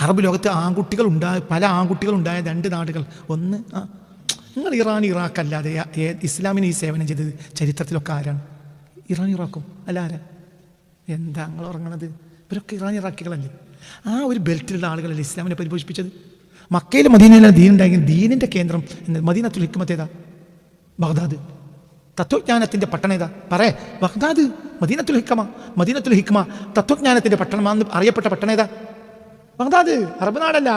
Arab ലോകത്ത് പല ആൺകുട്ടികളുണ്ടായ 2 നാടുകൾ. ഒന്ന് നിങ്ങൾ ഇറാൻ ഇറാഖ് അല്ലാതെ ഇസ്ലാമിന് ഈ സേവനം ചെയ്തത് ചരിത്രത്തിലൊക്കെ ആരാണ്? ഇറാൻ ഇറാഖും അല്ല ആരാ? എന്താ നിങ്ങൾ ഉറങ്ങണത്? ഇവരൊക്കെ ഇറാൻ ഇറാഖികളല്ലേ? ആ ഒരു ബെൽറ്റിലുള്ള ആളുകളല്ലേ ഇസ്ലാമിനെ പരിപോഷിപ്പിച്ചത്? മക്കയിൽ മദീനയിലെ ദീൻ ഉണ്ടായെങ്കിൽ ദീനിൻ്റെ കേന്ദ്രം മദീനത്തുൽ ഹിക്മത്ത് ഏതാ? ബഗ്ദാദ്. തത്വജ്ഞാനത്തിൻ്റെ പട്ടണം ഏതാ? ബഗ്ദാദ്. മദീനത്തുൽ ഹിക്മ തത്വജ്ഞാനത്തിൻ്റെ പട്ടണമാണെന്ന് അറിയപ്പെട്ട പട്ടണം ഏതാ? ബഗ്ദാദ്. അറബ് നാടല്ല.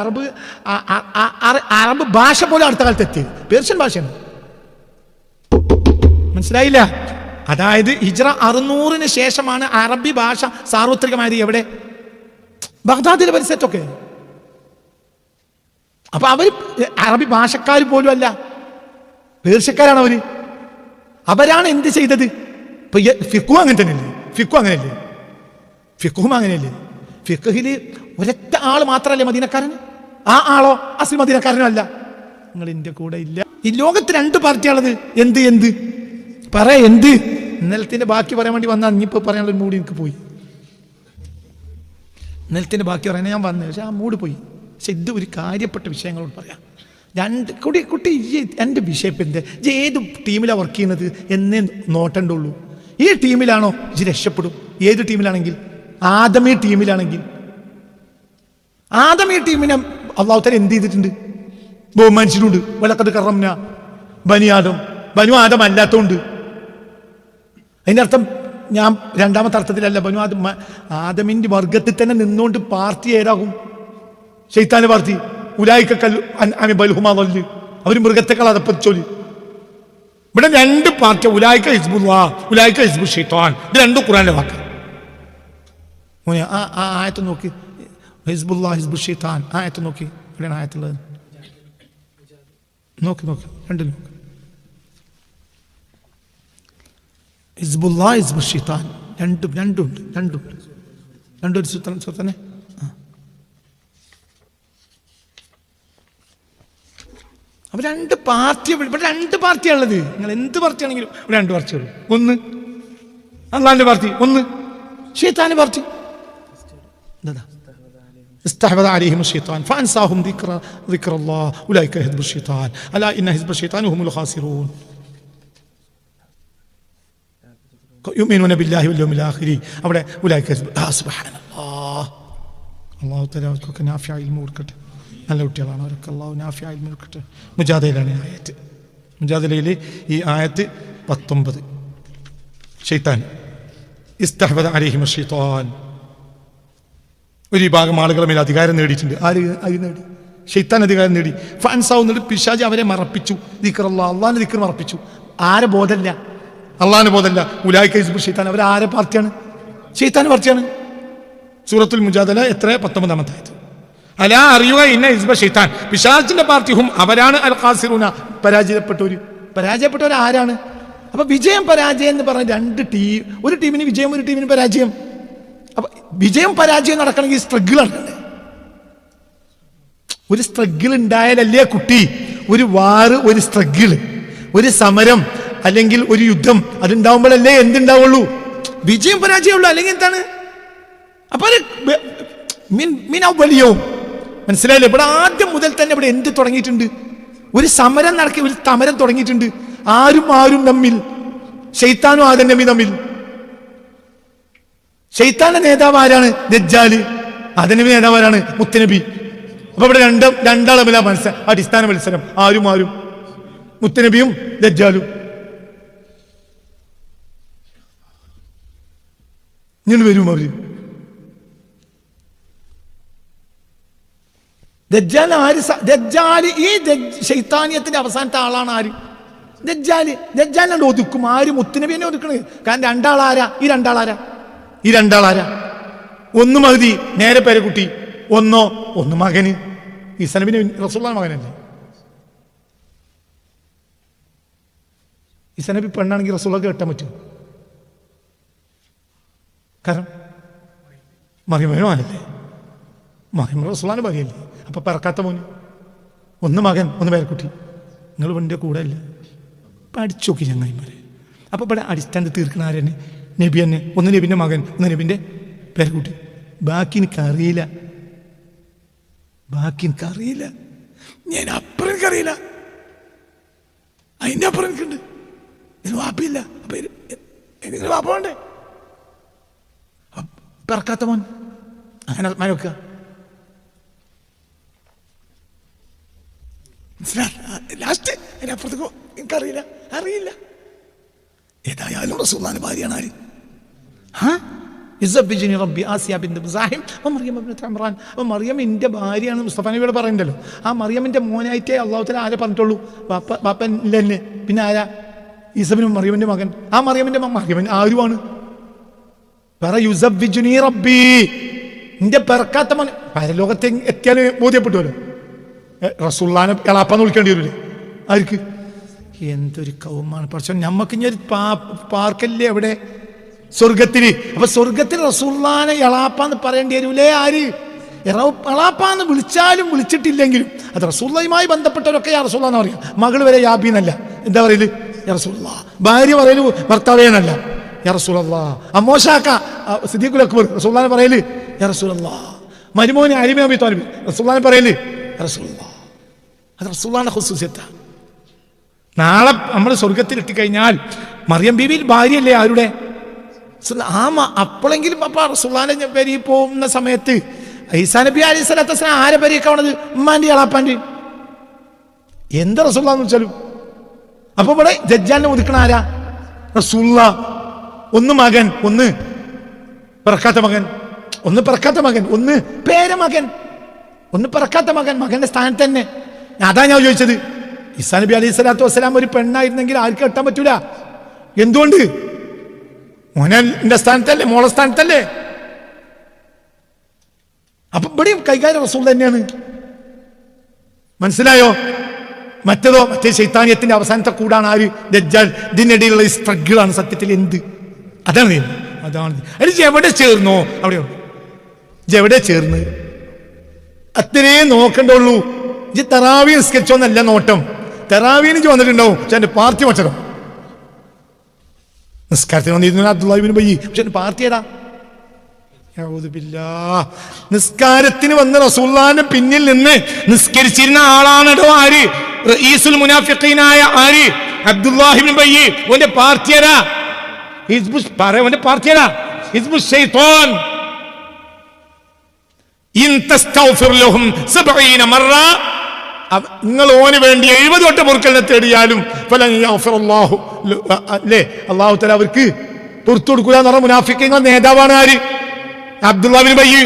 അറബ് ഭാഷ പോലെ അടുത്ത കാലത്ത് എത്തിയത് പേർഷ്യൻ ഭാഷയാണ്. മനസ്സിലായില്ല? അതായത് ഹിജ്റ 600 ശേഷമാണ് അറബി ഭാഷ സാർവത്രികമായത്. എവിടെ? ബഗ്ദാദിലെ പരിസരത്തൊക്കെ. അപ്പൊ അവർ അറബി ഭാഷക്കാർ പോലും അല്ല, പേർഷ്യക്കാരാണ് അവര്. അവരാണ് എന്ത് ചെയ്തത്? ഇപ്പൊ ഫിഖും അങ്ങനെ തന്നെയല്ലേ? ഫിഖും അങ്ങനെയല്ലേ? ഫിഖില് ഒരൊറ്റ ആള് മാത്രമല്ലേ മദീനക്കാരൻ? ആ ആളോ അസൽ മദീനക്കാരനോ അല്ല. നിങ്ങൾ എൻ്റെ കൂടെ ഇല്ല. ഈ ലോകത്ത് 2 പാർട്ടിയാണത്. എന്ത് ഇന്നലത്തിന്റെ ബാക്കി പറയാൻ വേണ്ടി വന്നാൽ ഇനിയിപ്പോൾ പറയാനുള്ള മൂഡ് എനിക്ക് പോയി. ഇന്നലത്തിന്റെ ബാക്കി പറയാൻ ഞാൻ വന്നത്, പക്ഷെ ആ മൂഡ് പോയി. പക്ഷെ ഇത് ഒരു കാര്യപ്പെട്ട വിഷയങ്ങളോട് പറയാം. കുട്ടി എൻ്റെ വിഷയം എന്ത്? ഏത് ടീമിലാണ് വർക്ക് ചെയ്യുന്നത് എന്നേ നോട്ടണ്ടുള്ളൂ. ഈ ടീമിലാണോ ഇത് രക്ഷപ്പെടും? ഏത് ടീമിലാണെങ്കിൽ? ആദമി ടീമിലാണെങ്കിൽ ആദമി ടീമിനെ അള്ളാഹു തആല എന്ത് ചെയ്തിട്ടുണ്ട്? ബഹുമാനിച്ചിട്ടുണ്ട്. വലഖദ് കറംനാ ബനി ആദം അല്ലാത്തതുകൊണ്ട്. അതിൻ്റെ അർത്ഥം ഞാൻ രണ്ടാമത്തെ അർത്ഥത്തിലല്ല. ആദമിൻ്റെ വർഗത്തിൽ തന്നെ നിന്നുകൊണ്ട് പാർട്ടി ഏതാകും? ശൈത്താന്റെ പാർട്ടി. അവർ മൃഗത്തെക്കാൾ അതപ്പച്ചോല്. ഇവിടെ 2 പാർട്ടി, ഉലായിക്ക ഹിസ്ബുല്ലാഹ്, ഉലായിക്ക ഹിസ്ബു ശൈത്താൻ. ഇത് 2 ഖുർആനിലെ വാക്ക്. ആ ആയത്ത് നോക്കി, ഹിസ്ബുല്ലാഹ് ഹിസ്ബു ശൈത്താൻ ആയത്ത് നോക്കി. എവിടെയാണ് ആയത്തുള്ളത്? നോക്ക് 2 നോക്ക്. ഹിസ്ബുല്ലാഹ് ഹിസ്ബു ശൈത്താൻ രണ്ടുണ്ട്. ഒരു സുത്തന്നെ. അപ്പൊ 2 പാർട്ടി. ഇവിടെ 2 പാർട്ടിയാണുള്ളത്. നിങ്ങൾ എന്ത് പാർട്ടിയാണെങ്കിലും ഇവിടെ 2 പാർട്ടിയുള്ളൂ. ഒന്ന് അള്ളാന്റെ പാർട്ടി, ഒന്ന് ശൈത്താന്റെ പാർട്ടി. استحوذ عليهم الشيطان فأنساهم ذكر الله أولئك حزب الشيطان ألا إن حزب الشيطان هم الخاسرون يؤمنون بالله واليوم الآخر അവിടെ أولئك حزب سبحان الله. അല്ലാഹു തആല അവർക്ക് നാഫിയ ഇൽമു കൊടുക്കട്ടെ. നല്ല കുട്ടികളാണ് അവരൊക്കെ. അല്ലാഹു നാഫിയ ഇൽമു കൊടുക്കട്ടെ. മുജാദയിലാണ് ആയത്ത്. മുജാദലയിൽ ഈ ആയത്ത് 19. ശൈത്താൻ ഇസ്തഹ്വദ അലൈഹിം അശ്ശൈത്താൻ. ഒരു വിഭാഗം ആളുകളുടെ മേൽ അധികാരം നേടിയിട്ടുണ്ട്. ആര് നേടി? ശൈത്താൻ അധികാരം നേടി. ഫഅൻസാഹു, പിശാച് അവരെ മറപ്പിച്ചു. ദിക്റല്ലാഹ്, അള്ളാഹിന്റെ ദിക്ർ മറപ്പിച്ചു. ആരെ ബോധമില്ല? അള്ളാഹിന്റെ ബോധമില്ല. ഉലായിക ഹിസ്ബു ശൈത്താൻ. അവർ ആരെ പാർട്ടിയാണ്? ശൈത്താൻ പാർട്ടിയാണ്. സൂറത്തുൽ മുജാദല 19-ാമത്തെ ആയത്ത്. അലാ അറിയുക, ഇന്ന ഹിസ്ബ ശൈത്താൻ, പിശാചിന്റെ പാർട്ടി ഹും അവരാണ് അൽ ഖാസിറൂന, പരാജയപ്പെട്ടവർ ആരാണ്? അപ്പൊ വിജയം പരാജയം എന്ന് പറഞ്ഞ 2 ടീം. ഒരു ടീമിന് വിജയം, ഒരു ടീമിന് പരാജയം. അപ്പൊ വിജയം പരാജയം നടക്കണമെങ്കിൽ സ്ട്രഗിൾ നടക്കണ്ടേ? ഒരു സ്ട്രഗിൾ ഉണ്ടായാലല്ലേ കുട്ടി, ഒരു വാറ്, ഒരു സ്ട്രഗിൾ, ഒരു സമരം അല്ലെങ്കിൽ ഒരു യുദ്ധം അതുണ്ടാവുമ്പോഴല്ലേ എന്തുണ്ടാവുള്ളൂ? വിജയം പരാജയമുള്ളൂ. അല്ലെങ്കിൽ എന്താണ്? അപ്പൊ മനസ്സിലായില്ലേ? ഇവിടെ ആദ്യം മുതൽ തന്നെ ഇവിടെ എന്ത് തുടങ്ങിയിട്ടുണ്ട്? ഒരു സമരം ഒരു സമരം തുടങ്ങിയിട്ടുണ്ട്. ആരും തമ്മിൽ, ശൈത്താനും ആദം നബി തമ്മിൽ. ശൈത്താന്റെ നേതാവ് ആരാണ്? ദജ്ജാല്. ആദം നബി നേതാവ് ആരാണ്? മുത്തനബി. അപ്പൊ ഇവിടെ രണ്ടാളെ മത്സരം, അടിസ്ഥാന മത്സരം. ആരും മുത്തനബിയും ദജ്ജാലും. ഇങ്ങനെ വരും അവര്. ദജ്ജാല് ഈ ശൈത്താനിയത്തിന്റെ അവസാനത്തെ ആളാണ് ആര്? ദജ്ജാലിനെ ഒതുക്കും. ആര്? മുത്തുനബിനെ ഒതുക്കണേ. കാരണം 2 ആളാരാ? ഈ 2 ആളാരാ? ഒന്ന് മഹദി, നേരെ പേരക്കുട്ടി. ഒന്ന് മകന്. ഈസാ നബി റസൂലുള്ളാഹിന്റെ മകനല്ലേ? ഈസാ നബി പെണ്ണാണെങ്കിൽ റസൂലുള്ളാഹിക്ക് കെട്ടാൻ പറ്റും? കാരണം മറിയമിന്റെ മകനല്ലേ? മറിയം റസൂലുള്ളാഹിന്റെ ഭാര്യയല്ലേ? അപ്പൊ പിറക്കാത്ത മോന്. ഒന്ന് മകൻ, ഒന്ന് പേരക്കുട്ടി. നിങ്ങൾ പെണ്ണിന്റെ കൂടെ അല്ല. പഠിച്ചു നോക്കി ചങ്ങായിമാരെ. അപ്പൊ ഇവിടെ അടിസ്ഥാനത്ത് തീർക്കണ ആരെന്നെ? നബി തന്നെ. ഒന്ന് നബിന്റെ മകൻ, ഒന്ന് നബിന്റെ പേരക്കുട്ടി. ബാക്കി എനിക്ക് അറിയില്ല. ബാക്കി എനിക്കറിയില്ല, ഞാൻ അപ്പുറം എനിക്കറിയില്ല, അതിൻ്റെ അപ്പുറം എനിക്കുണ്ട്. ഇതിന് വാപ്പയില്ല, അപ്പൊ എനിക്ക് വാപ്പ വേണ്ടേ? പിറക്കാത്ത മോൻ അങ്ങനെ മരവെക്കുക. ലാസ്റ്റ് അതിനപ്പുറത്തേക്കോ എനിക്കറിയില്ല, അറിയില്ല. ഏതായാലും റസൂലുള്ളാഹിന്റെ ഭാര്യയാണ് ആര്? മറിയമിന്റെ ഭാര്യയാണ് മുസ്തഫ നബിയോട് പറയുന്നുണ്ടല്ലോ. ആ മറിയമിന്റെ മോനായിട്ടേ അള്ളാഹു തആല ആരെ പറഞ്ഞിട്ടുള്ളൂ? ബാപ്പൻ ഇല്ലല്ലേ, പിന്നെ ആരാ? ഈസബിനും മറിയമിന്റെ മകൻ. ആ മറിയമിന്റെ മറിയമിൻ ആരുമാണ്? റബ്ബി, നിന്റെ പിറക്കാത്ത മകൻ. പരലോകത്തെ എത്തിയാൽ ബോധ്യപ്പെട്ടുവല്ലോ, റസൂലുള്ളാഹിനെ എളാപ്പാന്ന് വിളിക്കേണ്ടി വരില്ലേ? ആർക്ക്? എന്തൊരു കൗമാണ്. പക്ഷെ നമ്മക്ക് ഇനി ഒരു പാർക്കല്ലേ അവിടെ സ്വർഗത്തില്. അപ്പൊ സ്വർഗത്തിൽ റസൂലുള്ളാഹിനെ എളാപ്പാന്ന് പറയേണ്ടി വരൂലേ? ആര്? എളാപ്പാന്ന് വിളിച്ചാലും വിളിച്ചിട്ടില്ലെങ്കിലും അത് റസൂലുള്ളാഹിയുമായി ബന്ധപ്പെട്ടവരൊക്കെ യാ റസൂലുള്ളാഹിന്ന് പറയാം. മകള് വരെ യാബീന്നല്ല, എന്താ പറയല്? യാ റസൂലുള്ളാഹ്. ഭാര്യ പറയല് ഭർത്താവേന്നല്ല, യാ റസൂലുള്ളാഹ്. അമ്മോശാക്ക സിദ്ദീഖുൽ അക്ബർ റസൂലുള്ളാഹിനെ പറയല് യാ റസൂലുള്ളാഹ്. മരുമോന് അലി ഇബ്നു അബീ ത്വാലിബ് റസൂലുള്ളാഹിനെ പറയല് യാ റസൂലുള്ളാഹ്. അത് റസൂലുള്ളാഹിന്റെ ഖുസൂസിയത്താ. നാളെ നമ്മൾ സ്വർഗത്തിൽ എത്തിക്കഴിഞ്ഞാൽ മറിയം ബീവി ഭാര്യയല്ലേ ആരുടെ? അപ്പോഴെങ്കിലും പപ്പ റസൂലുള്ളാഹിന്റെ പേരിൽ പോകുന്ന സമയത്ത് ഈസാ നബി അലൈഹി സ്വലാത്തു വസ്സലാം ആരെ പേരിക്കാണത്? ഉമ്മാന്റെ എളാപ്പാന്റെ. എന്താ റസൂലുള്ളാഹി എന്ന് വെച്ചാലും. അപ്പൊ ഇവിടെ ദജ്ജാലിനെ ഒതുക്കണ ആരാ? റസൂലുള്ളാഹ്. ഒന്ന് മകൻ, ഒന്ന് പിറക്കാത്ത മകൻ, ഒന്ന് പിറക്കാത്ത മകൻ, ഒന്ന് പേരമകൻ, ഒന്ന് പിറക്കാത്ത മകൻ. മകന്റെ സ്ഥാനത്ത് തന്നെ. അതാ ഞാൻ ചോദിച്ചത്. ഈസാ നബി അലൈഹി സ്വലാത്തു വസ്സലാം ഒരു പെണ്ണായിരുന്നെങ്കിൽ ആർക്ക് കെട്ടാൻ പറ്റൂല? എന്തുകൊണ്ട്? മോനെ സ്ഥാനത്തല്ലേ, മോളെ സ്ഥാനത്തല്ലേ. അപ്പൊ ഇവിടെയും കൈകാര്യം റസൂൽ തന്നെയാണ്. മനസ്സിലായോ? മറ്റേതോ മറ്റേ ശൈത്താനിയത്തിന്റെ അവസാനത്തെ കൂടാണ് ആര്? ദജ്ജാൽ. ഇതിനിടയിലുള്ള ഈ സ്ട്രഗിളാണ് സത്യത്തിൽ എന്ത്? അതാണ് അതാണ്. അതിൽ എവിടെ ചേർന്നോ അവിടെയുണ്ട്. എവിടെ ചേർന്ന് അത്രേ നോക്കണ്ടുള്ളൂ. ഈ തറാവി നിസ്കരിച്ചോന്നല്ല നോട്ടം. തറാവീന് വന്നിട്ടുണ്ടാവും, പക്ഷെ എന്റെ പാർട്ടി മച്ചടം. നിസ്കാരത്തിന് വന്നിരുന്നു അബ്ദുല്ലാഹി ഇബ്നു ഉബയ്യ്, പക്ഷെ എന്റെ പാർട്ടിയടാ. നിസ്കാരത്തിന് വന്ന് റസൂലുള്ളാഹിന്റെ പിന്നിൽ നിന്ന് നിസ്കരിച്ചിരുന്ന ആളാണോ ആര്? റഈസുൽ മുനാഫിഖീനായ ആര്? അബ്ദുല്ലാഹി ഇബ്നു ഉബയ്യ്. ഓന്റെ പാർട്ടിയടാ. ഓന്റെ പാർട്ടിയടാ ഹിസ്ബു ശൈത്താൻ. ഇൻ തസ്തഗ്ഫിർ ലഹും 70 മറ, നിങ്ങൾ ഓന് വേണ്ടി 70 വട്ടം പൊറുക്കലിനെ തേടിയാലും അല്ലാഹു തആല അവർക്ക് പുറത്തു കൊടുക്കുക എന്ന് പറഞ്ഞ മുനാഫിഖീങ്ങളുടെ നേതാവാണ് ആര്? അബ്ദുല്ലാഹി ഇബ്നു ഉബയ്യ്.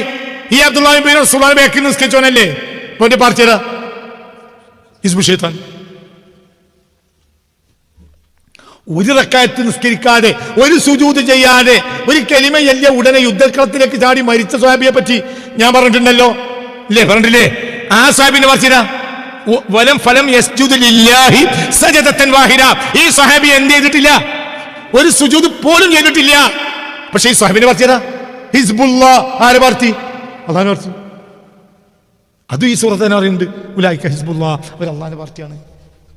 ഈ അബ്ദുല്ലാഹി ഇബ്നു ഉബയ്യ് റസൂലുള്ളാഹിനെ ബാക്കിൽ നിസ്കരിച്ചോനല്ലേ? ഓന്റെ പാർട്ടിയടാ ഹിസ്ബു ശൈത്താൻ. ഒരു റക്അത്ത് നിസ്കരിക്കാതെ, ഒരു സുജൂദ് ചെയ്യാതെ, ഒരു കലിമയല്ല ഉടനെ യുദ്ധക്കളത്തിലേക്ക് ചാടി മരിച്ച സ്വഹാബിയെ പറ്റി ഞാൻ പറഞ്ഞിട്ടുണ്ടല്ലോ, ഇല്ലേ? പറഞ്ഞിട്ടില്ലേ? ആ സ്വഹാബിന്റെ പറച്ചിലാ വലം ഫലം യസ്ജുദു ലില്ലാഹി സജദതൻ വാഹിദ. ഈ സ്വഹാബി എന്ത് ചെയ്തിട്ടില്ല? ഒരു സുജൂദ് പോലും ചെയ്തിട്ടില്ല. പക്ഷേ ഈ സ്വഹാബിന്റെ പറച്ചിലാ ഹിസ്ബുല്ലാഹ്. ആരെ പാർട്ടി? അല്ലാഹുവിന്റെ പാർട്ടി. അത് ഈ സൂറത്ത് തന്നെ അറിയുന്നുണ്ട്. ഉലൈക ഹിസ്ബുല്ലാഹ്, അവർ അല്ലാഹുവിന്റെ പാർട്ടിയാണ്.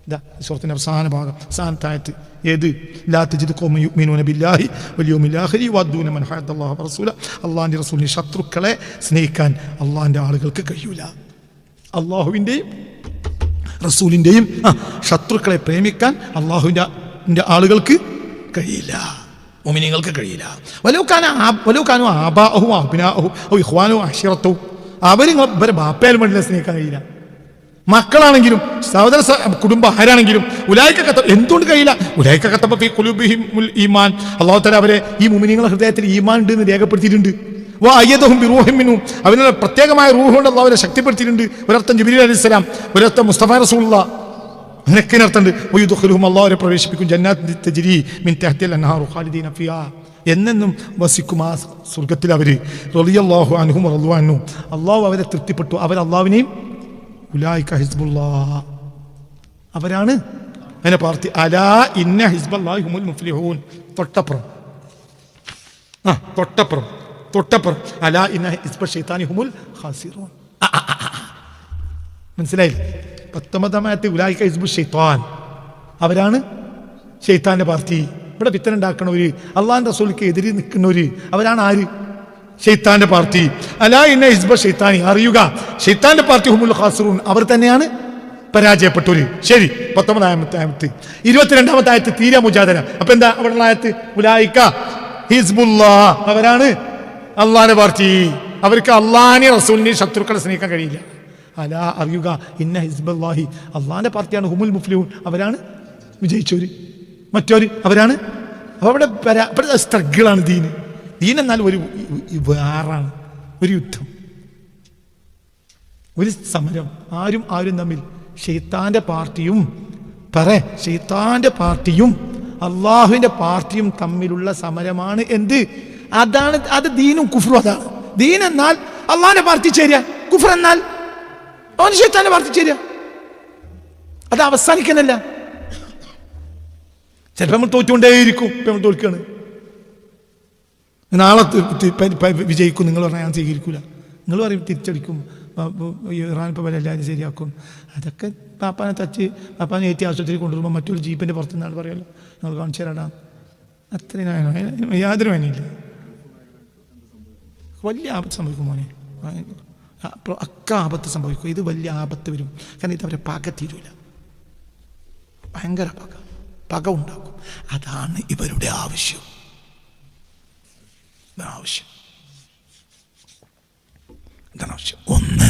ഇതാ ഈ സൂറത്തിന്റെ അവസാന ഭാഗം, അവസാനത്തായത്. ഏത്? ലാ തജിദു ഖൗമൻ യുഅ്മിനൂന ബില്ലാഹി വൽ യൗമിൽ ആഖിരി വഅദ്ദൂന മൻ ഹദ്ദല്ലാഹു വറസൂല. അല്ലാഹുവിന്റെ റസൂലിനെ ശത്രുക്കളെ സ്നേഹിക്കാൻ അല്ലാഹുവിന്റെ ആളുകൾക്ക് കഴിയൂല. അല്ലാഹുവിന്റെയും റസൂലിന്റെയും ശത്രുക്കളെ പ്രേമിക്കാൻ അല്ലാഹുവിന്റെ ആളുകൾക്ക് കഴിയില്ല, മുഅ്മിനീങ്ങൾക്ക് കഴിയില്ല. വലൗകാനു ആബാഅഹു അബ്നാഅഹു ഔ ഇഖ്വാനു അശിറത്തു. അവരെ ബാപ്പയാലും വേണ്ടില്ല സ്നേഹിക്കാൻ കഴിയില്ല. മക്കളാണെങ്കിലും സഹോദര കുടുംബം ആരാണെങ്കിലും എന്തുകൊണ്ട് കഴിയില്ല? ഉലൈക കതബ ഫീ ഖുലൂബിഹിമുൽ ഈമാൻ. അല്ലാഹു തആല അവരെ, ഈ മുഅ്മിനീങ്ങളുടെ ഹൃദയത്തിൽ ഈമാൻ ഉണ്ട് എന്ന് രേഖപ്പെടുത്തിയിട്ടുണ്ട്. വഅയ്യദഹും ബിറൂഹിൻ മിൻഹു, അവരുടെ പ്രത്യേകമായ റൂഹ് കൊണ്ട് അല്ലാഹു അവരെ ശക്തിപ്പെടുത്തിയിട്ടുണ്ട്. ഒരർത്ഥം ജിബ്രീൽ അലൈഹിസ്സലാം, ഒരർത്ഥം മുസ്തഫ റസൂലുള്ളാഹ്. അങ്ങനെയൊക്കെ അർത്ഥമുണ്ട്. വയുദ്ഖിലുഹും, അല്ലാഹു അവരെ പ്രവേശിപ്പിക്കും ജന്നാത്തിൻ തജ്രി മിൻ തഹ്തിൽ അൻഹാറു ഖാലിദീന ഫിഹാ, എന്നെന്നും വസിക്കും ആ സ്വർഗത്തിൽ. അവര് റളിയല്ലാഹു അൻഹും വറളു അൻഹു, അല്ലാഹു അവരെ തൃപ്തിപ്പെട്ടു. അവർ അല്ലാഹുവിനെയും ഉലൈക ഹിസ്ബുല്ലാഹ്, അവരാണ് അതിനെ പാർട്ടി. അലാ ഇന്ന ഹിസ്ബല്ലാഹി ഹുമുൽ മുഫ്ലിഹൂൻ. തൊട്ടപ്പുറം അലാ ഇന്ന ഹിസ്ബ ശൈത്താനി ഹുമുൽ ഖാസിറൂൻ. മനസ്സിലായില്ലേ? 19 ഉലൈക ഹിസ്ബു ശൈത്താൻ, അവരാണ് ശൈത്താന്റെ പാർട്ടി. ഇവിടെ ഫിത്ന ഉണ്ടാക്കണവര്, അള്ളാഹുവിന്റെ റസൂലിക്ക് എതിരെ നിൽക്കുന്നവര്, അവരാണ് ആര്? ഷെയ്ത്താന്റെ പാർട്ടി. അലാ ഇന്ന ഹിസ്ബ ഷെയ്ത്താനി, അറിയുക ഷെയ്ത്താന്റെ പാർട്ടി ഹുമുൽ ഖാസിറൂൻ, അവർ തന്നെയാണ് പരാജയപ്പെട്ടവര്. ശരി, 19-ാമത്തെ ആയത്ത്. 22-ാമത്തെ ആയത്ത് തീരെ മുജാദല. അപ്പൊ എന്താ അവിടെ ആയത്ത്? ഉലൈക ഹിസ്ബുല്ലാഹ്, അവരാണ് അള്ളാന്റെ പാർട്ടി. അവർക്ക് അള്ളാഹിനെ റസൂലിനെ ശത്രുക്കളെ സ്നേഹിക്കാൻ കഴിയില്ല. അലാ, അറിയുക ഇന്ന ഹിസ്ബുല്ലാഹി, അള്ളാന്റെ പാർട്ടിയാണ് ഹുമുൽ മുഫ്ലിഹൂൻ, അവരാണ് വിജയിച്ചവര്. മറ്റവര് അവരാണ്. അപ്പൊ അവിടെ സ്ട്രഗിളാണ് ദീന്. ദീൻ എന്നാൽ ഒരു വേറാണ്, ഒരു യുദ്ധം, ഒരു സമരം. ആരും തമ്മിൽ ഷെയ്ത്താന്റെ പാർട്ടിയും ഷെയ്ത്താന്റെ പാർട്ടിയും അള്ളാഹുവിന്റെ പാർട്ടിയും തമ്മിലുള്ള സമരമാണ്. എന്ത്? അതാണ് അത്. ദീനും കുഫ്റും അതാണ്. ദീൻ എന്നാൽ അള്ളാഹിന്റെ പാർട്ടി ചേരുക, കുഫ്ർ എന്നാൽ അവൻ ഷെയ്ത്താന്റെ പാർട്ടി ചേരുക. അത് അവസാനിക്കുന്നില്ല. ചിലപ്പോൾ നമ്മൾ തോറ്റുകൊണ്ടേയിരിക്കും. ഇപ്പം നമ്മൾ തോൽക്കുകയാണ്. നാളെ വിജയിക്കും നിങ്ങൾ പറഞ്ഞാൽ ഞാൻ സ്വീകരിക്കൂല. നിങ്ങൾ പറയും തിരിച്ചടിക്കും, ഇറാൻ ഇപ്പോൾ വില എല്ലാവരും ശരിയാക്കും. അതൊക്കെ പാപ്പാനെ തച്ച് പാപ്പാനെ ഏറ്റി ആശുപത്രി കൊണ്ടുവരുമ്പോൾ മറ്റൊരു ജീപ്പിൻ്റെ പുറത്തു നിന്നാണ് പറയുമല്ലോ, നിങ്ങൾ കാണിച്ചു തരാടാ. അത്രയും യാതൊരു വേനയില്ല. വലിയ ആപത്ത് സംഭവിക്കും മോനെ, ആപത്ത് സംഭവിക്കും. ഇത് വലിയ ആപത്ത് വരും. കാരണം ഇത് അവരെ പക തീരൂല, ഭയങ്കര പക ഉണ്ടാക്കും. അതാണ് ഇവരുടെ ആവശ്യം. എന്താണ് ആവശ്യം? ഒന്ന്.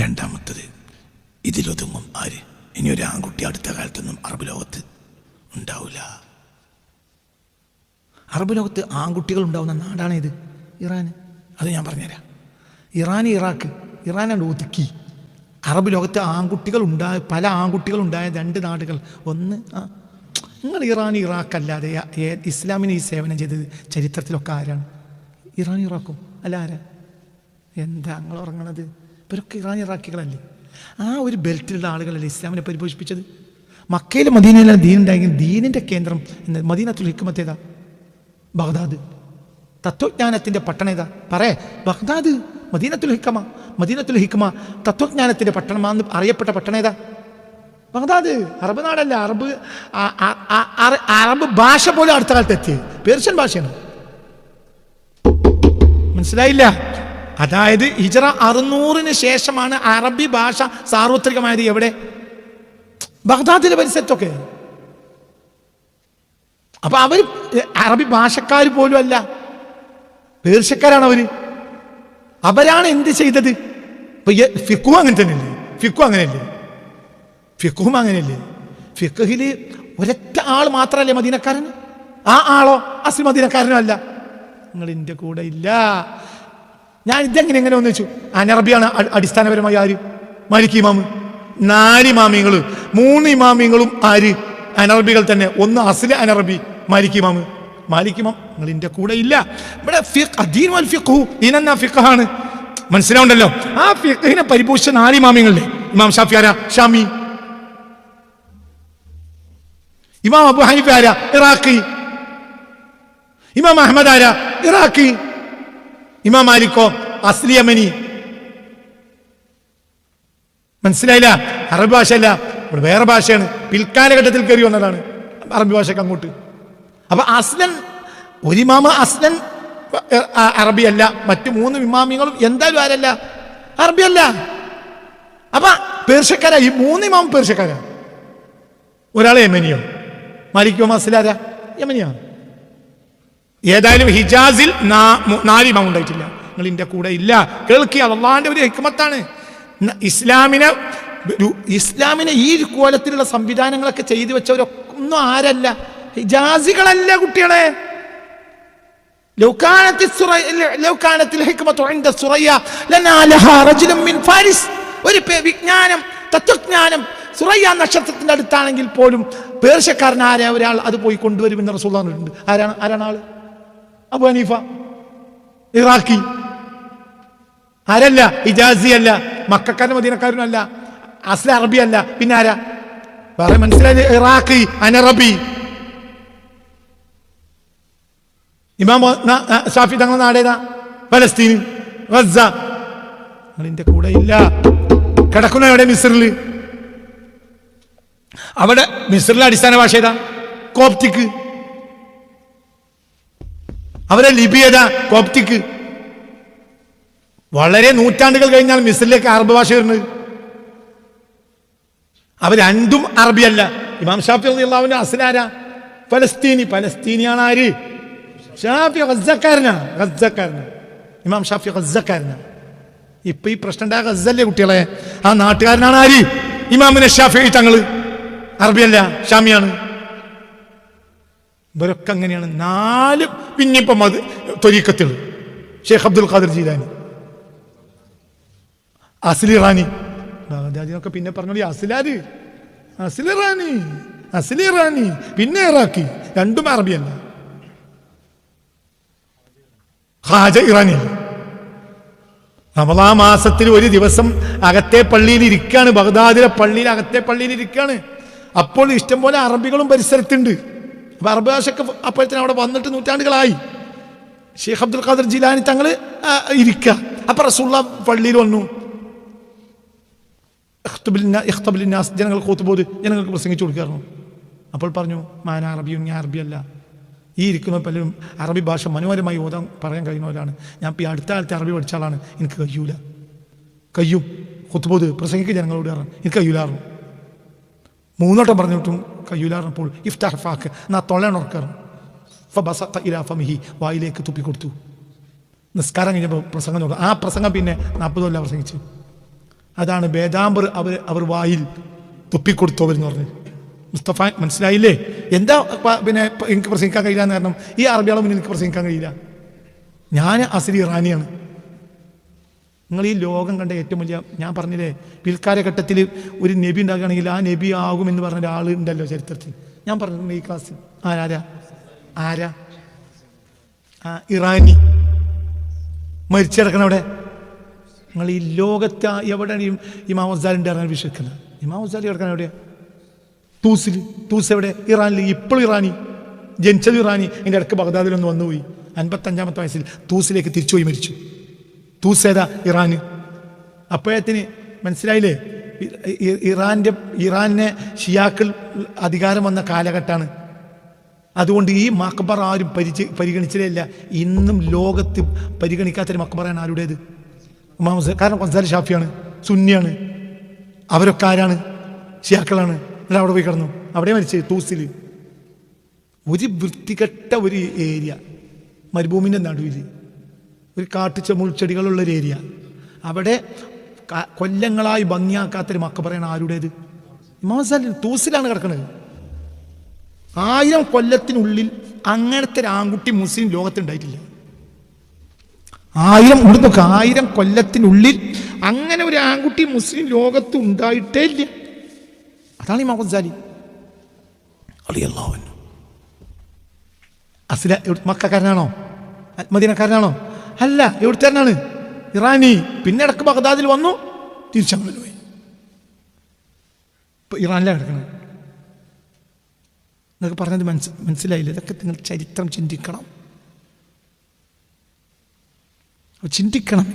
രണ്ടാമത്തത്, ഇതിലൊതുങ്ങും ആര്? ഇനി ഒരു ആൺകുട്ടി അടുത്ത കാലത്തൊന്നും അറബ് ലോകത്ത് ഉണ്ടാവില്ല. അറബ് ലോകത്ത് ആൺകുട്ടികൾ ഉണ്ടാവുന്ന നാടാണ് ഇത്, ഇറാൻ. അത് ഞാൻ പറഞ്ഞുതരാം. ഇറാനാണ് ഒതുക്കി. അറബ് ലോകത്ത് പല ആൺകുട്ടികൾ ഉണ്ടായ 2 നാടുകൾ. ഒന്ന്, നിങ്ങൾ ഇറാഖ് അല്ലാതെ ഇസ്ലാമിന് ഈ സേവനം ചെയ്തത് ചരിത്രത്തിലൊക്കെ ആരാണ്? ഇറാഖും അല്ല, ആരാ? എന്താ നിങ്ങൾ ഉറങ്ങണത്? ഇവരൊക്കെ ഇറാഖികളല്ലേ? ആ ഒരു ബെൽറ്റിലുള്ള ആളുകളല്ലേ ഇസ്ലാമിനെ പരിപോഷിപ്പിച്ചത്? മക്കയിലും മദീനയിലാണ് ദീൻ ഉണ്ടായെങ്കിൽ ദീനിൻ്റെ കേന്ദ്രം മദീനത്തുൽ ഹിക്മത്ത് ഏതാ? ബഗ്ദാദ്. തത്വജ്ഞാനത്തിൻ്റെ പട്ടണം ഏതാ? ബഗ്ദാദ്. മദീനത്തുൽ ഹിക്മ തത്വജ്ഞാനത്തിൻ്റെ പട്ടണമാണെന്ന് അറിയപ്പെട്ട പട്ടണം ഏതാ? ബഗ്ദാദ്. അറബ് നാടല്ല. അറബ് ഭാഷ പോലും അടുത്ത കാലത്ത് എത്തിയത് പേർഷ്യൻ ഭാഷയാണ്. മനസ്സിലായില്ല? അതായത് ഹിജ്റ 600-ന് ശേഷമാണ് അറബി ഭാഷ സാർവത്രികമായത്. എവിടെ? ബഗ്ദാദിലെ പരിസരത്തൊക്കെ. അപ്പൊ അവർ അറബി ഭാഷക്കാർ പോലും അല്ല, പേർഷ്യക്കാരാണ് അവര്. അവരാണ് എന്ത് ചെയ്തത്? ഫിഖും അങ്ങനെ തന്നെയല്ലേ? ഫിഖും അങ്ങനെയല്ലേ? ഫിഖില് ഒരൊറ്റ ആൾ മാത്രമല്ലേ മദീനക്കാരൻ? ആ ആളോ അസ്ലി മദീനക്കാരനോ അല്ല. നിങ്ങൾ എൻ്റെ കൂടെ ഇല്ല. ഞാൻ എങ്ങനെ ഒന്ന് വെച്ചു. അനറബിയാണ് അടിസ്ഥാനപരമായി ആര്? മാലിക് ഇമാമ്. 4 ഇമാമിങ്ങൾ, 3 ഇമാമിങ്ങളും ആര്? അനറബികൾ തന്നെ. ഒന്ന് അസ്ലി അനറബി, മാലിക് ഇമാം. നിങ്ങൾ എൻ്റെ കൂടെ ഇല്ല. ഇവിടെ ഫിഖാണ്, മനസ്സിലാവുണ്ടല്ലോ? ആ ഫിഖിനെ പരിപോഷിച്ച 4 ഇമാമിങ്ങളിലെ ഇമാം ഷാഫി ആരാ? ഷാമി. ഇമാം അബു ഹനീഫ ആരാ? ഇറാഖി. ഇമാം അഹ്മദ് ആരാ? ഇറാഖി. ഇമാം മാലിക്കോ? അസ്ലി യമനി. മനസ്സിലായില്ല? അറബി ഭാഷയല്ല, ഇവിടെ വേറെ ഭാഷയാണ്. പിൽക്കാലഘട്ടത്തിൽ കയറി വന്നതാണ് അറബി ഭാഷക്ക് അങ്ങോട്ട്. അപ്പൊ ഒരു ഇമാമ അസ്ലൻ അറബി അല്ല, മറ്റു 3 ഇമാമിങ്ങളും എന്തായാലും ആരല്ല? അറബി അല്ല. അപ്പൊ പേർഷ്യക്കാരാ ഈ 3 ഇമാം. പേർഷ്യക്കാരാ. ഒരാളെ യമനിയോ? മാലിക്കോ അസ്ലാരാ? യമനിയാണ്. ഏതായാലും ഹിജാസിൽ 4 ഇമാം ഉണ്ടായിട്ടില്ല. നിങ്ങൾ ഇതിന്റെ കൂടെ ഇല്ല. കേൾക്കുക, അള്ളാഹിന്റെ ഒരു ഹിക്മത്താണ്. ഇസ്ലാമിനെ ഈ കോലത്തിലുള്ള സംവിധാനങ്ങളൊക്കെ ചെയ്തു വെച്ചവരൊന്നും ആരല്ല? ഹിജാസികളല്ല കുട്ടികളെ. ഒരു വിജ്ഞാനം, തത്വജ്ഞാനം സുറയ്യ നക്ഷത്രത്തിന്റെ അടുത്താണെങ്കിൽ പോലും പേർഷ്യക്കാരൻ ആരാ? ഒരാൾ അത് പോയി കൊണ്ടുവരുമെന്ന് റസൂലുള്ളാഹി പറഞ്ഞിട്ടുണ്ട്. ആരാണ് ആള്? അബു ഹനീഫ. ഇറാഖി. ആരല്ല? ഹിജാസി അല്ല, മക്കക്കാരനും മദീനക്കാരനും അല്ല, അസ്ല അറബി അല്ല. പിന്നെ ആരാ? വേറെ മനസ്സിലായി? ഇറാഖി, അനറബി. ഇമാം ഷാഫി തങ്ങളുടെ നാടേതാ? ഫലസ്തീൻ, ഗസ. നിങ്ങളുടെ കൂടെ ഇല്ല. കിടക്കുന്ന എവിടെ? മിസ്രിൽ. അവിടെ മിസ്രിലെ അടിസ്ഥാന ഭാഷ ഏതാ? കോപ്റ്റിക്. അവരെ ലിപി ഏതാ? കോപ്റ്റിക്. വളരെ നൂറ്റാണ്ടുകൾ കഴിഞ്ഞാൽ മിസ്രിലേക്ക് അറബ് ഭാഷ വരുന്നത്. അവർ രണ്ടും അറബിയല്ല. ഇമാം ഷാഫി റളിയല്ലാഹുവിന്റെ അസ്ലാരാ? പലസ്തീനിയാണ്. ആര്? ഷാഫി ഗസ്സക്കാരനാ. ഇമാം ഷാഫി ഗസ്സക്കാരനാ. ഇപ്പൊ ഈ പ്രശ്നം ഉണ്ടായ ഗസ്സല്ലേ കുട്ടികളെ? ആ നാട്ടുകാരനാണ് ആര്? ഇമാമിനെ ഷാഫി തങ്ങള്. അറബിയല്ല, ഷാമിയാണ്. ഇവരൊക്കെ അങ്ങനെയാണ്. 4 പിന്നിപ്പം അത് ത്വരീഖത്തുകൾ. ഷെയ്ഖ് അബ്ദുൽ ഖാദിർ ജീലാനി, അസ്ലി റാനി, ബാഗ്ദാദിനൊക്കെ പിന്നെ പറഞ്ഞോളി. അസ്ലി റാനി പിന്നെ ഇറാഖി. രണ്ടും അറബിയല്ല. ഖാജ ഇറാനിയല്ല. റമളാൻ മാസത്തിൽ ഒരു ദിവസം അകത്തെ പള്ളിയിൽ ഇരിക്കുകയാണ്, ബഗ്ദാദിലെ പള്ളിയിൽ അകത്തെ പള്ളിയിൽ ഇരിക്കുകയാണ്. അപ്പോൾ ഇഷ്ടംപോലെ അറബികളും പരിസരത്തുണ്ട്. അപ്പൊ അറബ് ഭാഷക്ക് അപ്പോഴത്തേനും അവിടെ വന്നിട്ട് നൂറ്റാണ്ടുകളായി. ഷെയ്ഖ് അബ്ദുൽ ഖാദിർ ജീലാനി തങ്ങൾ ഇരിക്കുക. അപ്പൊ റസൂലുള്ളാഹി പള്ളിയിൽ വന്നു. ജനങ്ങൾ ഖുതുബോദ്, ജനങ്ങൾക്ക് പ്രസംഗിച്ചു കൊടുക്കാറുണ്ട്. അപ്പോൾ പറഞ്ഞു, മാന അറബിയും, ഞാൻ അറബിയല്ല. ഈ ഇരിക്കുന്ന പലരും അറബി ഭാഷ മനോഹരമായി ഓതാൻ പറയാൻ കഴിയുന്നവരാണ്. ഞാൻ ഇപ്പോൾ ഈ അടുത്ത കാലത്ത് അറബി പഠിച്ച ആളാണ്. എനിക്ക് കഴിയും ഖുതുബോദ് പ്രസംഗിക്കുക ജനങ്ങളോട് പറഞ്ഞു. എനിക്ക് കഴിയൂലാറും. 3 വട്ടം പറഞ്ഞിട്ടും കഴിയൂലാറിനപ്പോൾ ഇഫ്താഹ് ഫാക്ക് എന്നാ തൊള്ളണുറക്കാറും. ഫബസഖ ഇലാ ഫമിഹി, വായിലേക്ക് തുപ്പിക്കൊടുത്തു. നിസ്കാരം കഴിഞ്ഞപ്പോൾ പ്രസംഗം നോക്കുക. ആ പ്രസംഗം പിന്നെ 40 കൊല്ലം പ്രസംഗിച്ചു. അതാണ് വേദാംബർ അവർ വായിൽ തുപ്പിക്കൊടുത്തവരെന്ന് പറഞ്ഞു. മുസ്തഫ മനസ്സിലായില്ലേ? എന്താ പിന്നെ എനിക്ക് പ്രസംഗിക്കാൻ കഴിയില്ല എന്ന് കാരണം ഈ അറബികളെ മുന്നിൽ എനിക്ക് പ്രസംഗിക്കാൻ കഴിയില്ല. ഞാൻ അസ്ലി ഇറാനിയാണ്. നിങ്ങൾ ഈ ലോകം കണ്ട ഏറ്റവും വലിയ, ഞാൻ പറഞ്ഞില്ലേ, പിൽക്കാലഘട്ടത്തിൽ ഒരു നബി ഉണ്ടാകുകയാണെങ്കിൽ ആ നബി ആകുമെന്ന് പറഞ്ഞ ഒരാൾ ഉണ്ടല്ലോ ചരിത്രത്തിൽ. ഞാൻ പറഞ്ഞിട്ടുണ്ട് ഈ ക്ലാസ്സിൽ. ആരാ? ഇറാനി മരിച്ചിടക്കണം. അവിടെ നിങ്ങൾ ഈ ലോകത്ത് എവിടെയാണ് ഇമാം ഗസാലിൻ്റെ ഇറാൻ വിശ്വസിക്കുന്നത്? ഇമാം ഗസാലി കിടക്കണം എവിടെയാ? തൂസ് എവിടെ? ഇറാനിൽ. ഇപ്പോഴും ഇറാനി, ജനിച്ചത് ഇറാനി. അതിൻ്റെ ഇടയ്ക്ക് ബഗ്ദാദിലൊന്ന് വന്നുപോയി. 55-ാമത്തെ വയസ്സിൽ തൂസിലേക്ക് തിരിച്ചുപോയി മരിച്ചു. തൂസ് ഏതാ? ഇറാന്. അപ്പോഴത്തിന് മനസ്സിലായില്ലേ? ഇറാനെ ഷിയാക്കൾ അധികാരം വന്ന കാലഘട്ടമാണ്. അതുകൊണ്ട് ഈ മക്ബറ ആരും പരിഗണിച്ചില്ല. ഇന്നും ലോകത്ത് പരിഗണിക്കാത്തൊരു മക്ബറയാണ് ആരുടേത്? കാരണം ഗസാലി ഷാഫിയാണ്, സുന്നിയാണ്. അവരൊക്കെ ആരാണ്? ഷിയാക്കളാണ്. എന്നിട്ട് അവിടെ പോയി കിടന്നു. അവിടെ മരിച്ചത് തൂസിൽ. ഒരു വൃത്തികെട്ട ഒരു ഏരിയ, മരുഭൂമിൻ്റെ നടുവിൽ ഒരു മുൾച്ചെടികളുള്ളൊരു ഏരിയ. അവിടെ കൊല്ലങ്ങളായി ഭംഗിയാക്കാത്തൊരു മക്ബറയാണ് ആരുടേത്? ഇമാം ഗസാലി. തൂസിലാണ് കിടക്കുന്നത്. 1000 കൊല്ലത്തിനുള്ളിൽ അങ്ങനത്തെ ഒരു ആൺകുട്ടി മുസ്ലിം ലോകത്തുണ്ടായിട്ടില്ല. 1000 കൊല്ലത്തിനുള്ളിൽ അങ്ങനെ ഒരു ആൺകുട്ടി മുസ്ലിം ലോകത്ത് ഉണ്ടായിട്ടേ ഇല്ല. അതാണ് ഇമാം ഗസാലി റളിയല്ലാഹു അൻഹു. അസ്ല മക്കക്കാരനാണോ? മദീനക്കാരനാണോ? അല്ല. എവിടുത്തേരനാണ്? ഇറാനി. പിന്നെ ഇടക്ക് ബഗ്ദാദിൽ വന്നു, തിരിച്ചങ്ങനെ പോയി. ഇപ്പൊ ഇറാനിലാണ് കിടക്കുന്നത്. എന്നൊക്കെ പറഞ്ഞത് മനസ്സിലായില്ല? ഇതൊക്കെ നിങ്ങൾ ചരിത്രം ചിന്തിക്കണം.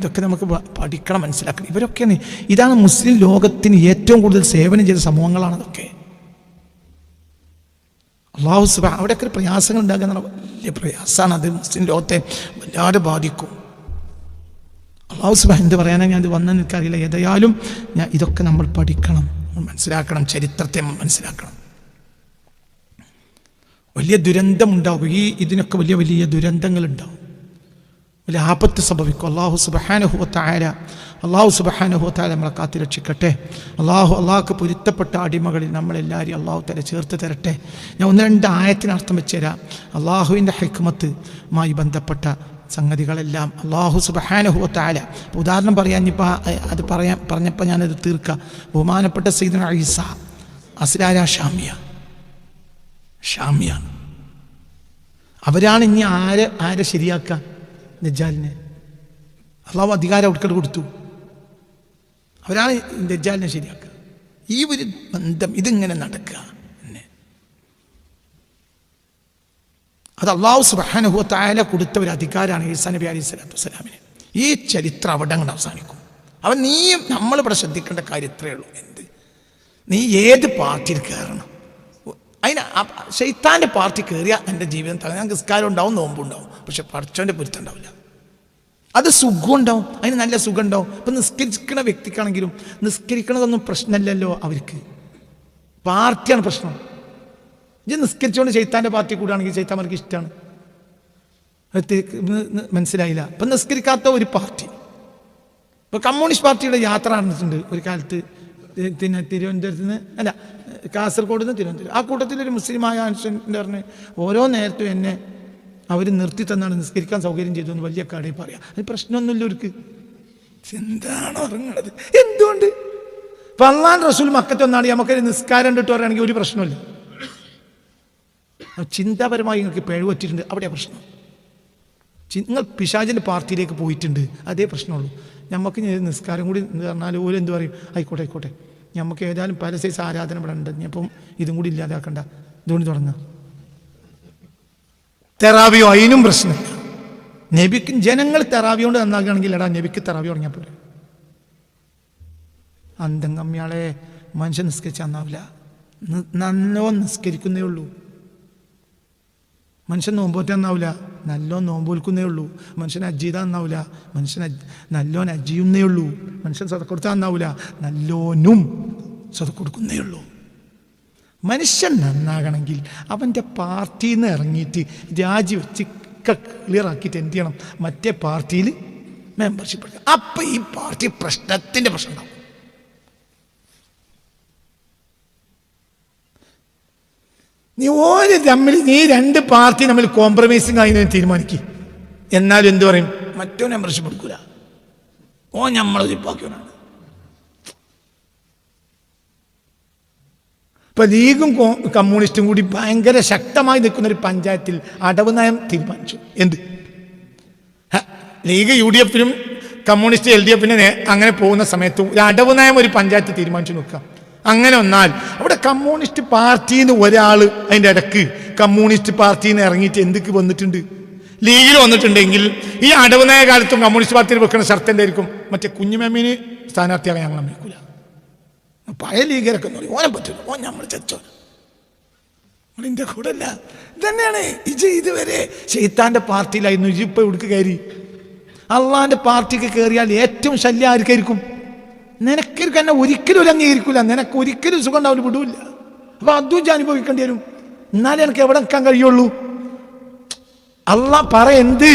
ഇതൊക്കെ നമുക്ക് പഠിക്കണം, മനസ്സിലാക്കണം. ഇവരൊക്കെയാണ്, ഇതാണ് മുസ്ലിം ലോകത്തിന് ഏറ്റവും കൂടുതൽ സേവനം ചെയ്ത സമൂഹങ്ങളാണ് അതൊക്കെ. അല്ലാഹു സുബ്ഹാനഹു, അവിടെയൊക്കെ പ്രയാസങ്ങൾ ഉണ്ടാകുന്ന വലിയ പ്രയാസമാണ്. അത് മുസ്ലിം ലോകത്തെ വല്ലാതെ ബാധിക്കും. അല്ലാഹു സുബ്ഹാനഹു എന്ത് പറയാനാണ് ഞാൻ ഇത് വന്നെന്ന് എനിക്കറിയില്ല. ഏതായാലും ഇതൊക്കെ നമ്മൾ പഠിക്കണം, മനസ്സിലാക്കണം, ചരിത്രത്തെ മനസ്സിലാക്കണം. വലിയ ദുരന്തമുണ്ടാകും. ഇതിനൊക്കെ വലിയ വലിയ ദുരന്തങ്ങളുണ്ടാവും, വലിയ ആപത്ത് സംഭവിക്കും. അല്ലാഹു സുബ്ഹാനഹു വ തആല നമ്മളെ കാത്തി രക്ഷിക്കട്ടെ. അള്ളാഹുക്ക് പൊരുത്തപ്പെട്ട അടിമകളിൽ നമ്മളെല്ലാവരും അള്ളാഹു തആല ചേർത്ത് തരട്ടെ. ഞാൻ 1-2 ആയത്തിന് അർത്ഥം വെച്ചുതരാം. അള്ളാഹുവിൻ്റെ ഹിക്മത്തുമായി ബന്ധപ്പെട്ട സംഗതികളെല്ലാം അള്ളാഹു സുബ്ഹാനഹു വ തആല, ഉദാഹരണം പറയാൻ ഇനിയിപ്പോൾ അത് പറഞ്ഞപ്പോൾ ഞാനത് തീർക്കാം. ബഹുമാനപ്പെട്ട സയ്യിദുനാ ഈസ അസ്ലാര ഷാമിയാണ്. അവരാണ് ഇനി ആരെ ശരിയാക്കുക? ദജ്ജാലിനെ. അള്ളാഹു അധികാരം അവർക്കത് കൊടുത്തു. അവരാണ് ദജ്ജാലിനെ ശരിയാക്കുക. ഈ ഒരു ബന്ധം ഇതിങ്ങനെ നടക്കുക തന്നെ. അത് അള്ളാഹു സുബ്ഹാനഹു വ തആല കൊടുത്ത ഒരു അധികാരമാണ് ഈസാ നബി അലൈഹി സ്വലാത്തു വസ്സലാമിന്. ഈ ചരിത്രം അവിടെ അങ്ങ് അവസാനിക്കും. അവൻ നമ്മളിവിടെ ശ്രദ്ധിക്കേണ്ട കാര്യം ഇത്രയേ ഉള്ളൂ. നീ ഏത് പാർട്ടിയിൽ കയറണം? അതിന് ശൈത്താൻ്റെ പാർട്ടി കയറിയാൽ എൻ്റെ ജീവിതം ഞാൻ നിസ്കാരം ഉണ്ടാവും, നോമ്പുണ്ടാവും, പക്ഷെ പടച്ചവൻ്റെ പൊരുത്തം ഉണ്ടാവില്ല. അത് സുഖം ഉണ്ടാവും, അതിന് നല്ല സുഖം ഉണ്ടാവും. ഇപ്പം നിസ്കരിക്കുന്ന വ്യക്തിക്കാണെങ്കിലും നിസ്കരിക്കണതൊന്നും പ്രശ്നമല്ലല്ലോ അവർക്ക്, പാർട്ടിയാണ് പ്രശ്നം. ഇത് നിസ്കരിച്ചുകൊണ്ട് ചൈത്താൻ്റെ പാർട്ടി കൂടാണെങ്കിൽ ചൈത്താന്മാർക്ക് ഇഷ്ടമാണ്. മനസ്സിലായില്ല? ഇപ്പം നിസ്കരിക്കാത്ത ഒരു പാർട്ടി, ഇപ്പോൾ കമ്മ്യൂണിസ്റ്റ് പാർട്ടിയുടെ യാത്ര നടന്നിട്ടുണ്ട് ഒരു കാലത്ത്. പിന്നെ തിരുവനന്തപുരത്ത് നിന്ന് അല്ല കാസർഗോഡ് നിന്ന് തിരുവനന്തപുരം, ആ കൂട്ടത്തിലൊരു മുസ്ലിമായ മനുഷ്യൻ്റെ പറഞ്ഞ് ഓരോ നേരത്തും എന്നെ അവർ നിർത്തി തന്നാണ് നിസ്കരിക്കാൻ സൗകര്യം ചെയ്തു എന്ന് വലിയ കടയിൽ പറയാം. അത് പ്രശ്നമൊന്നുമില്ല അവർക്ക്. എന്താണ് ഇറങ്ങണത്? എന്തുകൊണ്ട്? ഇപ്പം അള്ളാഹ് റസൂൽ മക്കത്ത് വന്നാണ് നമുക്കൊരു നിസ്കാരം ഇട്ട് പറയുകയാണെങ്കിൽ ഒരു പ്രശ്നമില്ല. ചിന്താപരമായി നിങ്ങൾക്ക് പിഴവ് പറ്റിയിട്ടുണ്ട്, അവിടെയാണ് പ്രശ്നം. നിങ്ങൾ പിശാചിൻ്റെ പാർട്ടിയിലേക്ക് പോയിട്ടുണ്ട്, അതേ പ്രശ്നമുള്ളൂ. നമുക്ക് നിസ്കാരം കൂടി എന്ന് പറഞ്ഞാൽ ഓരോ എന്ത് പറയും, ആയിക്കോട്ടെ ആയിക്കോട്ടെ, നമുക്ക് ഏതായാലും പല സൈസ് ആരാധന ഇവിടെ ഉണ്ട്, അപ്പം ഇതും കൂടി ഇല്ലാതാക്കണ്ട, ഇതുകൊണ്ട് തുടങ്ങുക. തെറാവിയോ അതിനും പ്രശ്നമില്ല. നബിക്ക് ജനങ്ങൾ തെറാവി കൊണ്ട് നന്നാക്കുകയാണെങ്കിൽ എടാ നബിക്ക് തെറാവി തുടങ്ങിയാൽ പോലെ. അന്തം കമ്മിയാളെ മനുഷ്യൻ നിസ്കരിച്ച് നന്നാവില്ല, നല്ലോ നിസ്കരിക്കുന്നേ ഉള്ളൂ. മനുഷ്യൻ നോമ്പോറ്റ നന്നാവില്ല, നല്ലോ നോമ്പോൽക്കുന്നേ ഉള്ളൂ. മനുഷ്യൻ അജ്ജീത നന്നാവില്ല, മനുഷ്യൻ നല്ലോൻ അജ്ജിയുന്നേ ഉള്ളൂ. മനുഷ്യൻ സ്വതക്കൊടുത്താൽ നന്നാവില്ല, നല്ലോനും സ്വതക്കൊടുക്കുന്നേ ഉള്ളൂ. മനുഷ്യൻ നന്നാകണമെങ്കിൽ അവൻ്റെ പാർട്ടിയിൽ നിന്ന് ഇറങ്ങിയിട്ട് രാജിവെച്ച് ക്ലിയറാക്കിയിട്ട് എന്ത് ചെയ്യണം, മറ്റേ പാർട്ടിയിൽ മെമ്പർഷിപ്പ് എടുക്കുക. അപ്പം ഈ പാർട്ടി പ്രശ്നത്തിൻ്റെ പ്രശ്നം ഉണ്ടാവും. നീ രണ്ട് പാർട്ടി തമ്മിൽ കോംപ്രമൈസിങ് ആയി തീരുമാനിക്കും. എന്നാലും എന്തു പറയും, മറ്റോ മെമ്പർഷിപ്പ് എടുക്കൂല, ഓ നമ്മളത് ഇപ്പാക്കിയവനാണ്. ഇപ്പൊ ലീഗും കമ്മ്യൂണിസ്റ്റും കൂടി ഭയങ്കര ശക്തമായി നിൽക്കുന്ന ഒരു പഞ്ചായത്തിൽ അടവ് നയം തീരുമാനിച്ചു. എന്ത് ലീഗ് UDF-നും കമ്മ്യൂണിസ്റ്റ് LDF-നും അങ്ങനെ പോകുന്ന സമയത്ത് ഒരു അടവ് നയം ഒരു പഞ്ചായത്ത് തീരുമാനിച്ചു നോക്കാം. അങ്ങനെ വന്നാൽ അവിടെ കമ്മ്യൂണിസ്റ്റ് പാർട്ടിയിൽ നിന്ന് ഒരാൾ അതിൻ്റെ ഇടക്ക് കമ്മ്യൂണിസ്റ്റ് പാർട്ടിയിൽ നിന്ന് ഇറങ്ങിയിട്ട് എന്തൊക്കെ വന്നിട്ടുണ്ട്, ലീഗിൽ വന്നിട്ടുണ്ടെങ്കിൽ ഈ അടവ് നയ കാലത്തും കമ്മ്യൂണിസ്റ്റ് പാർട്ടിയിൽ വെക്കുന്ന ഷർട്ട് എന്തായിരിക്കും, മറ്റേ കുഞ്ഞുമമ്മീന് സ്ഥാനാർത്ഥിയാകാൻ ഞങ്ങൾ അമ്മയ്ക്കൂല. പഴയ ലീഗരൊക്കെ പറയും ഓനെ പറ്റില്ല, ഓൻ നമ്മൾ ചച്ചോ ഇതിൻ്റെ കൂടെ അല്ല. ഇതന്നെയാണ് ഇതുവരെ ശൈത്താൻ്റെ പാർട്ടിയിലായിരുന്നു. ഇപ്പം ഇവിടേക്ക് കയറി അള്ളാൻ്റെ പാർട്ടിക്ക് കയറിയാൽ ഏറ്റവും ശല്യം ആർക്കായിരിക്കും? നിനക്കൊരിക്കും എന്നെ ഒരിക്കലും ഒരു അംഗീകരിക്കില്ല, നിനക്ക് ഒരിക്കലും സുഖം ഉണ്ടാവില്ല, വിടൂല്ല. അപ്പം അതും അനുഭവിക്കേണ്ടി വരും. എന്നാലേ എനിക്ക് എവിടെ നിൽക്കാൻ കഴിയുള്ളൂ. അള്ളാഹ് പറ എന്ത്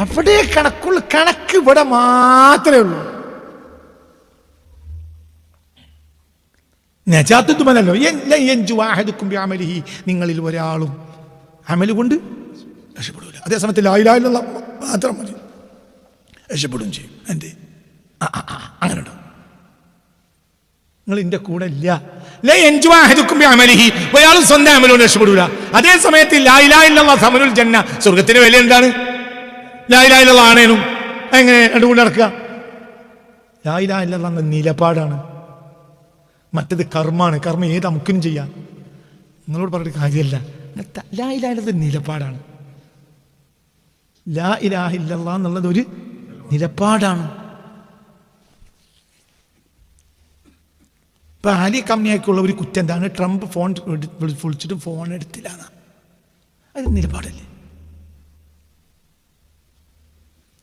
അവിടെ കണക്കുള്ള കണക്ക് ഇവിടെ മാത്രമേ ഉള്ളൂ. നജാത്തുമല്ലോ നിങ്ങളിൽ ഒരാളും അമല് കൊണ്ട് രക്ഷപ്പെടൂല. അതേസമയത്ത് ലാ ഇലാഹ ഇല്ലല്ലാഹ് മാത്രം മതി, രക്ഷപ്പെടുകയും ചെയ്യും. എന്ത് അങ്ങനെ ഉണ്ടോ? നിങ്ങൾ എൻ്റെ കൂടെ ഇല്ല. ഒരാളും സ്വന്തം അമലുകൊണ്ട് രക്ഷപ്പെടൂല. അതേ സമയത്ത് ലാ ഇലാഹ ഇല്ലല്ലാഹ് സമനുൽ ജന്ന, സ്വർഗത്തിന്റെ വില എന്താണ്? ലാ ഇലാഹ ഇല്ലല്ലാഹ് ആണേനും എങ്ങനെ രണ്ടുകൊണ്ട് നടക്കുക? ലാ ഇലാഹ ഇല്ലല്ലാഹ് എന്ന നിലപാടാണ്, മറ്റത് കർമ്മാണ്. കർമ്മം ഏത് നമുക്കും ചെയ്യാം. നിങ്ങളോട് പറഞ്ഞിട്ട് കാര്യമല്ല. ലാ ഇലാഹ ഇല്ലല്ലാഹ് നിലപാടാണ്. ലാ ഇലാഹ ഇല്ലല്ലാഹ് എന്നുള്ളത് ഒരു നിലപാടാണ്. ഇപ്പൊ ആലി കമ്പനിയൊക്കെയുള്ള ഒരു കുറ്റം എന്താണ്? ട്രംപ് ഫോൺ വിളിച്ചിട്ട് ഫോൺ എടുത്തില്ല. അത് നിലപാടല്ലേ?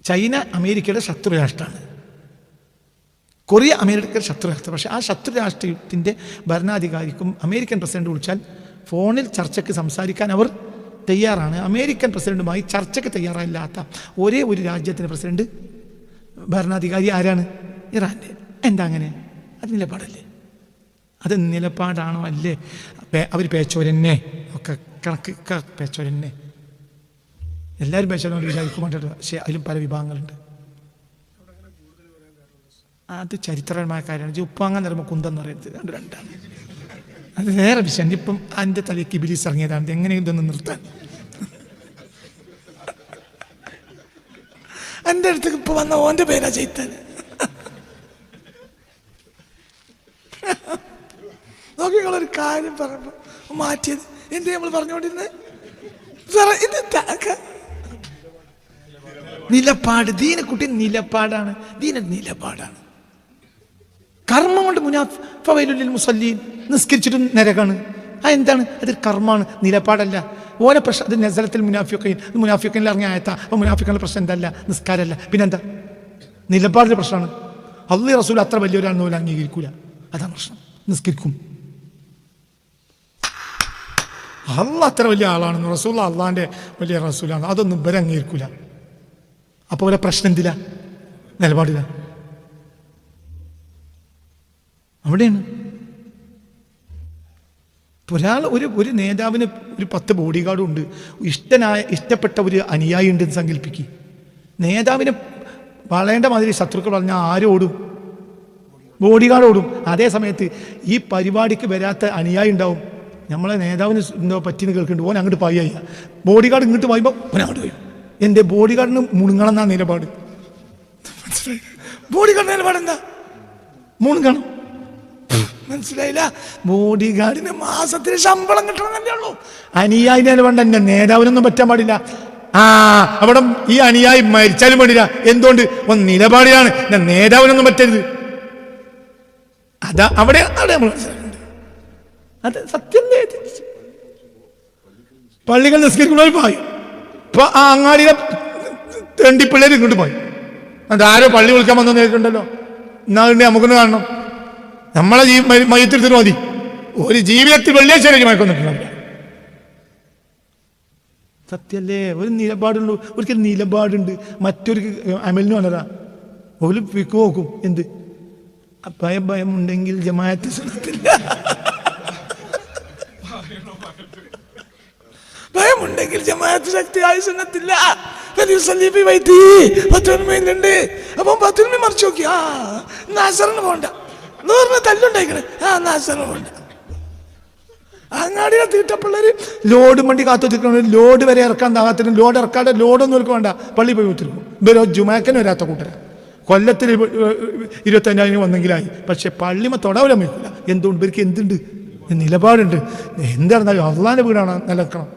ചൈന അമേരിക്കയുടെ ശത്രു രാഷ്ട്രമാണ്, കൊറിയ അമേരിക്കയുടെ ശത്രു രാഷ്ട്രം. പക്ഷേ ആ ശത്രു രാഷ്ട്രത്തിൻ്റെ ഭരണാധികാരിക്കും അമേരിക്കൻ പ്രസിഡന്റ് വിളിച്ചാൽ ഫോണിൽ ചർച്ചയ്ക്ക് സംസാരിക്കാൻ അവർ തയ്യാറാണ്. അമേരിക്കൻ പ്രസിഡന്റുമായി ചർച്ചയ്ക്ക് തയ്യാറായില്ലാത്ത ഒരേ ഒരു രാജ്യത്തിൻ്റെ പ്രസിഡന്റ് ഭരണാധികാരി ആരാണ്? ഇറാൻ്റെ. എന്താ അങ്ങനെ? അത് നിലപാടല്ലേ? അത് നിലപാടാണോ? അല്ലേ? അവർ പേച്ചോരെന്നെ ഒക്കെ കണക്ക് പേച്ചോരെന്നെ എല്ലാവരും പേച്ചോരെന്ന് വിചാരിക്കും. പക്ഷേ അതിലും പല വിഭാഗങ്ങളുണ്ട്. അത് ചരിത്രപരമായ കാര്യമാണ്. ഉപ്പാങ്ങാൻ നിറയുമ്പോൾ കുന്തെന്ന് പറയുന്നത് രണ്ടാണ്. അത് വേറെ വിഷയം. ഇപ്പം അതിൻ്റെ തലയ്ക്ക് ഇബിലീസ് ഇറങ്ങിയതാണ് എങ്ങനെ ഇതൊന്ന് നിർത്താൻ. എൻ്റെ അടുത്തേക്ക് ഇപ്പൊ വന്ന ഓൻ്റെ പേരാ ചൈത്താൻ. നോക്കി നിങ്ങളൊരു കാര്യം പറഞ്ഞപ്പോ മാറ്റിയത് എന്ത് നമ്മൾ പറഞ്ഞുകൊണ്ടിരുന്നത്? നിലപാട്. ദീനക്കുട്ടി നിലപാടാണ്. ദീന നിലപാടാണ്. കർമ്മം കൊണ്ട് മുനാഫിഖുൽ മുസല്ലീൻ നിസ്കരിച്ചിട്ടും നരകാണ്. എന്താണ്? അതൊരു കർമ്മമാണ്, നിലപാടല്ല. ഓരോ പ്രശ്നം അത് നസലത്തിൽ മുനാഫിഖീൻ, മുനാഫിഖീനിൽ ഇറങ്ങിയ ആയത്താ. അപ്പോൾ മുനാഫിഖീൻ്റെ പ്രശ്നം എന്തല്ല, നിസ്കാരമല്ല, പിന്നെന്താ, നിലപാടിൻ്റെ പ്രശ്നമാണ്. അള്ളാഹു റസൂൽ അത്ര വലിയൊരാണെന്ന് പോലും അംഗീകരിക്കൂല, അതാണ് പ്രശ്നം. നിസ്കരിക്കും, അള്ളാഹ് അത്ര വലിയ ആളാണെന്ന്, റസൂൽ അള്ളാഹിൻ്റെ വലിയ റസൂലാണ്, അതൊന്നും ഇവരെ അംഗീകരിക്കൂല. അപ്പോൾ ഇവരെ പ്രശ്നം എന്തില്ല, നിലപാടില്ല. അവിടെയാണ് ഒരാൾ ഒരു നേതാവിന് ഒരു 10 ബോഡി ഗാർഡും ഉണ്ട്, ഇഷ്ടപ്പെട്ട ഒരു അനുയായി ഉണ്ടെന്ന് സങ്കല്പിക്കുക. നേതാവിനെ വളയേണ്ട മാതിരി ശത്രുക്കൾ പറഞ്ഞാൽ ആരോടും, ബോഡി ഗാർഡ് ഓടും. അതേ സമയത്ത് ഈ പരിപാടിക്ക് വരാത്ത അനുയായി ഉണ്ടാവും. നമ്മളെ നേതാവിന് എന്തോ പറ്റിയെന്ന് കേൾക്കുന്നുണ്ട്, ഓൻ അങ്ങോട്ട് പായ. ബോഡി ഗാർഡ് ഇങ്ങോട്ട് പോയുമ്പോൾ ഓൻ അങ്ങോട്ട് പോയി. എൻ്റെ ബോഡി ഗാർഡിന് മുണുങ്ങണം എന്നാ നിലപാട്. ബോഡി ഗാർഡ് നിലപാട് എന്താ, മുണുങ്ങണം. മനസ്സിലായില്ല? ബോഡി ഗാർഡിന് മാസത്തിന് ശമ്പളം കിട്ടണമെന്നല്ലേ ഉള്ളൂ. അനുയായി നിലപാട് എൻ്റെ നേതാവിനൊന്നും പറ്റാൻ പാടില്ല. അവിടെ ഈ അനുയായി മരിച്ചാലും പാടില്ല. എന്തുകൊണ്ട്? ഒന്ന് നിലപാടിലാണ്, ഞാൻ നേതാവിനൊന്നും പറ്റരുത്. അതാ അവിടെ നമ്മൾ മനസ്സിലാക്കുന്നുണ്ട്. അത് സത്യം. പള്ളികൾ നിസ്കരിക്കുന്നവർ പോയി. ഇപ്പൊ ആ അങ്ങാടിയിലെ തെണ്ടിപ്പിള്ളേർ ഇങ്ങോട്ട് പോയി. അതാരോ പള്ളി വിളിക്കാൻ വന്നു കേൾക്കുന്നുണ്ടല്ലോ, എന്നാ നമുക്കൊന്ന് കാണണം. നമ്മളെ മയത്തിരുത്തിട്ട് മതി. ഒരു ജീവിതത്തിൽ വെള്ളിയാഴ്ച മയക്കൊന്നിട്ടുണ്ടാവില്ല. സത്യല്ലേ? ഒരു നിലപാടുള്ളൂ. ഒരിക്കലും നിലപാടുണ്ട്. മറ്റൊരു അമലിന് വന്നതാ ഒരു വിക്ക് നോക്കും. എന്ത് ഭയമുണ്ടെങ്കിൽ ജമാഅത്ത് സുന്നത്തില്ല, ഭയമുണ്ടെങ്കിൽ ജമാഅത്ത് ശക്തിയായ സുന്നത്തില്ല. പത്തുമയുണ്ട്. അപ്പം 10 മറിച്ച് നോക്കി. നാസറിന് പോണ്ട, തല്ലുണ്ടായിക്കണേ. നാസറിന് പോണ്ട. അങ്ങാടിയിലെ തീട്ടപ്പിള്ളേര് ലോഡ് വണ്ടി കാത്തുത്തിരിക്കണം. ലോഡ് വരെ ഇറക്കാൻ താകത്തിനും ലോഡ് ഇറക്കാതെ ലോഡൊന്നും ഇവർക്ക് വേണ്ട, പള്ളി പോയി ഒത്തിരിക്കും. ഇവരോ ജുമാക്കന് വരാത്ത കൂട്ടരാ. കൊല്ലത്തിൽ 25,000 വന്നെങ്കിലായി. പക്ഷെ പള്ളിമ തൊടവലം വയ്ക്കില്ല. എന്തുകൊണ്ട്? ഇവർക്ക് എന്തുണ്ട്, നിലപാടുണ്ട്. എന്തായിരുന്നാലും അള്ളാന്റെ വീടാണ് നിലക്കണം.